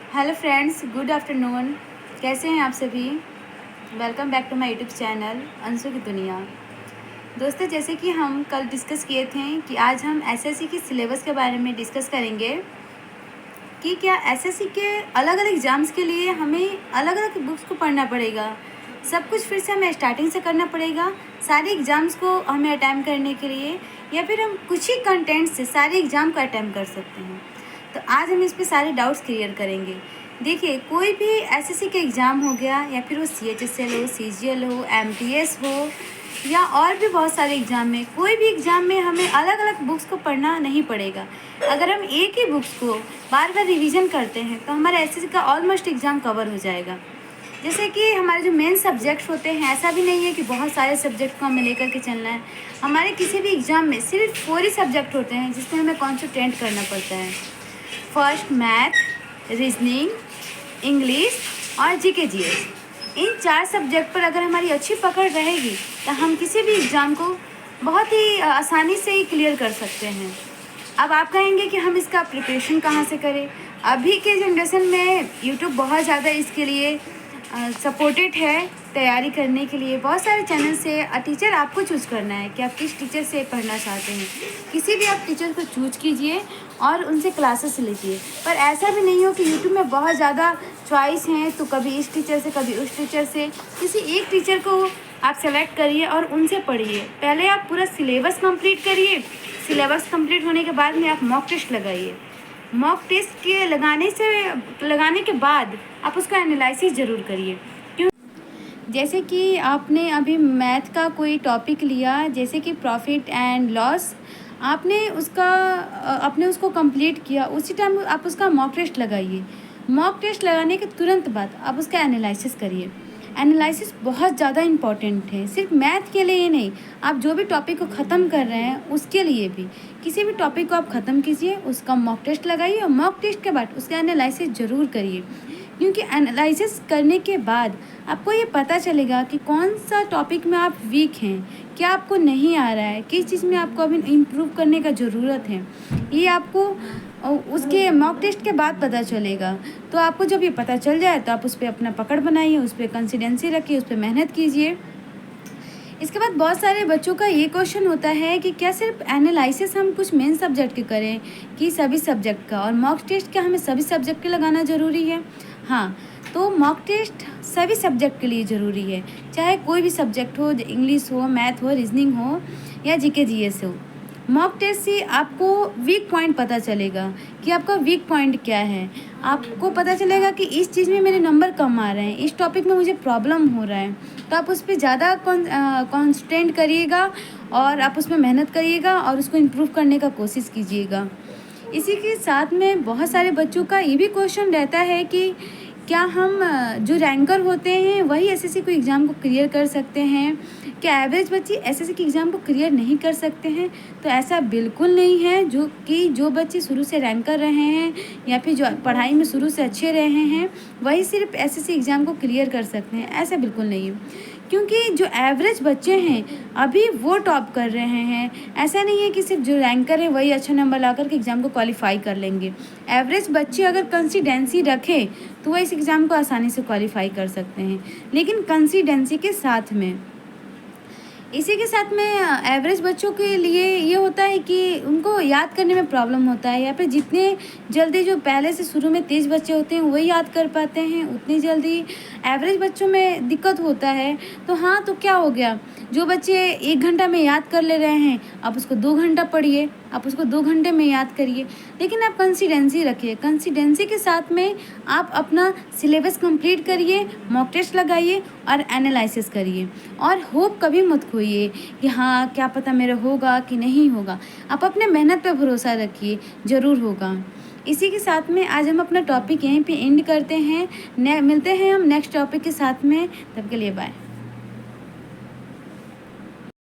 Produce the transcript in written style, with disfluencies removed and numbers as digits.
Hello friends, good afternoon. कैसे हैं आप सभी? Welcome back to my YouTube channel Anshu की दुनिया। दोस्तों, जैसे कि हम कल डिस्कस किए थे कि आज हम एसएससी की सिलेबस के बारे में डिस्कस करेंगे कि क्या एसएससी के अलग अलग एग्ज़ाम्स के लिए हमें अलग अलग बुक्स को पढ़ना पड़ेगा, सब कुछ फिर से हमें स्टार्टिंग से करना पड़ेगा सारे एग्ज़ाम्स को हमें अटैम्प्ट करने के लिए, या फिर हम कुछ ही कंटेंट से सारे एग्ज़ाम को अटैम्प्ट कर सकते हैं। तो आज हम इस पे सारे डाउट्स क्लियर करेंगे। देखिए, कोई भी एसएससी का एग्ज़ाम हो गया, या फिर वो सीएचएसएल हो, सीजीएल हो, एमटीएस हो, या और भी बहुत सारे एग्ज़ाम में, कोई भी एग्ज़ाम में हमें अलग अलग बुक्स को पढ़ना नहीं पड़ेगा। अगर हम एक ही बुक्स को बार बार रिवीजन करते हैं तो हमारा एसएससी का ऑलमोस्ट एग्ज़ाम कवर हो जाएगा। जैसे कि हमारे जो मेन सब्जेक्ट्स होते हैं, ऐसा भी नहीं है कि बहुत सारे सब्जेक्ट को हमें लेकर के चलना है। हमारे किसी भी एग्ज़ाम में सिर्फ 4 ही सब्जेक्ट होते हैं जिसमें हमें कॉन्सेंट्रेट करना पड़ता है। फर्स्ट मैथ, रीजनिंग, इंग्लिश और जीके जीएस। इन 4 सब्जेक्ट पर अगर हमारी अच्छी पकड़ रहेगी तो हम किसी भी एग्ज़ाम को बहुत ही आसानी से ही क्लियर कर सकते हैं। अब आप कहेंगे कि हम इसका प्रिपरेशन कहाँ से करें? अभी के जनरेशन में यूट्यूब बहुत ज़्यादा इसके लिए सपोर्टेड है। तैयारी करने के लिए बहुत सारे चैनल से टीचर आपको चूज़ करना है कि आप किस टीचर से पढ़ना चाहते हैं। किसी भी आप टीचर को चूज़ कीजिए और उनसे क्लासेस लीजिए। पर ऐसा भी नहीं हो कि यूट्यूब में बहुत ज़्यादा चॉइस हैं, तो कभी इस टीचर से कभी उस टीचर से। किसी एक टीचर को आप सेलेक्ट करिए और उनसे पढ़िए। पहले आप पूरा सिलेबस कंप्लीट करिए। सिलेबस कंप्लीट होने के बाद में आप मॉक टेस्ट लगाइए। मॉक टेस्ट के लगाने के बाद आप उसका एनालिसिस ज़रूर करिए। क्यों? जैसे कि आपने अभी मैथ का कोई टॉपिक लिया, जैसे कि प्रॉफिट एंड लॉस, आपने उसको कंप्लीट किया, उसी टाइम आप उसका मॉक टेस्ट लगाइए। मॉक टेस्ट लगाने के तुरंत बाद आप उसका एनालिसिस करिए। एनालिसिस बहुत ज़्यादा इम्पॉर्टेंट है, सिर्फ मैथ के लिए ही नहीं, आप जो भी टॉपिक को ख़त्म कर रहे हैं उसके लिए भी। किसी भी टॉपिक को आप ख़त्म कीजिए, उसका मॉक टेस्ट लगाइए और मॉक टेस्ट के बाद उसका एनालिसिस ज़रूर करिए। क्योंकि एनालिसिस करने के बाद आपको ये पता चलेगा कि कौन सा टॉपिक में आप वीक हैं, क्या आपको नहीं आ रहा है, किस चीज़ में आपको अभी इम्प्रूव करने का ज़रूरत है। ये आपको उसके मॉक टेस्ट के बाद पता चलेगा। तो आपको जब ये पता चल जाए तो आप उस पर अपना पकड़ बनाइए, उस पर कंसिस्टेंसी रखिए, उस पर मेहनत कीजिए। इसके बाद बहुत सारे बच्चों का ये क्वेश्चन होता है कि क्या सिर्फ एनालिसिस हम कुछ मेन सब्जेक्ट के करें कि सभी सब्जेक्ट का, और मॉक टेस्ट क्या हमें सभी सब्जेक्ट के लगाना ज़रूरी है? हाँ, तो मॉक टेस्ट सभी सब्जेक्ट के लिए ज़रूरी है, चाहे कोई भी सब्जेक्ट हो, इंग्लिश हो, मैथ हो, रीजनिंग हो या जीके जीएस हो। मॉक टेस्ट से आपको वीक पॉइंट पता चलेगा कि आपका वीक पॉइंट क्या है। आपको पता चलेगा कि इस चीज़ में मेरे नंबर कम आ रहे हैं, इस टॉपिक में मुझे प्रॉब्लम हो रहा है, तो आप उस पर ज़्यादा कॉन्सेंट्रेट करिएगा और आप उसमें मेहनत करिएगा और उसको इम्प्रूव करने का कोशिश कीजिएगा। इसी के साथ में बहुत सारे बच्चों का ये भी क्वेश्चन रहता है कि क्या हम जो रैंकर होते हैं वही एसएससी को एग्ज़ाम को क्लियर कर सकते हैं? क्या एवरेज बच्चे एसएससी के एग्ज़ाम को क्लियर नहीं कर सकते हैं? तो ऐसा बिल्कुल नहीं है। जो बच्चे शुरू से रैंकर रहे हैं या फिर जो पढ़ाई में शुरू से अच्छे रहे हैं वही सिर्फ एसएससी एग्ज़ाम को क्लियर कर सकते हैं, ऐसा बिल्कुल नहीं है। क्योंकि जो एवरेज बच्चे हैं अभी वो टॉप कर रहे हैं। ऐसा नहीं है कि सिर्फ जो रैंकर है वही अच्छा नंबर ला कर के एग्ज़ाम को क्वालिफाई कर लेंगे। एवरेज बच्चे अगर कंसिस्टेंसी रखें तो वह इस एग्ज़ाम को आसानी से क्वालिफाई कर सकते हैं, लेकिन कंसिस्टेंसी के साथ में। इसी के साथ में एवरेज बच्चों के लिए ये होता है कि उनको याद करने में प्रॉब्लम होता है, या फिर जितने जल्दी जो पहले से शुरू में तेज़ बच्चे होते हैं वही याद कर पाते हैं, उतनी जल्दी एवरेज बच्चों में दिक्कत होता है। तो हाँ, तो क्या हो गया, जो बच्चे 1 घंटा में याद कर ले रहे हैं आप उसको 2 घंटा पढ़िए, आप उसको 2 घंटे में याद करिए, लेकिन आप कंसिस्टेंसी रखिए। कंसिस्टेंसी के साथ में आप अपना सिलेबस कंप्लीट करिए, मॉक टेस्ट लगाइए और एनालिसिस करिए, और होप कभी मत खोइए कि हाँ क्या पता मेरा होगा कि नहीं होगा। आप अपने मेहनत पे भरोसा रखिए, ज़रूर होगा। इसी के साथ में आज हम अपना टॉपिक यहीं पे एंड करते हैं। मिलते हैं हम नेक्स्ट टॉपिक के साथ में, तब के लिए बाय।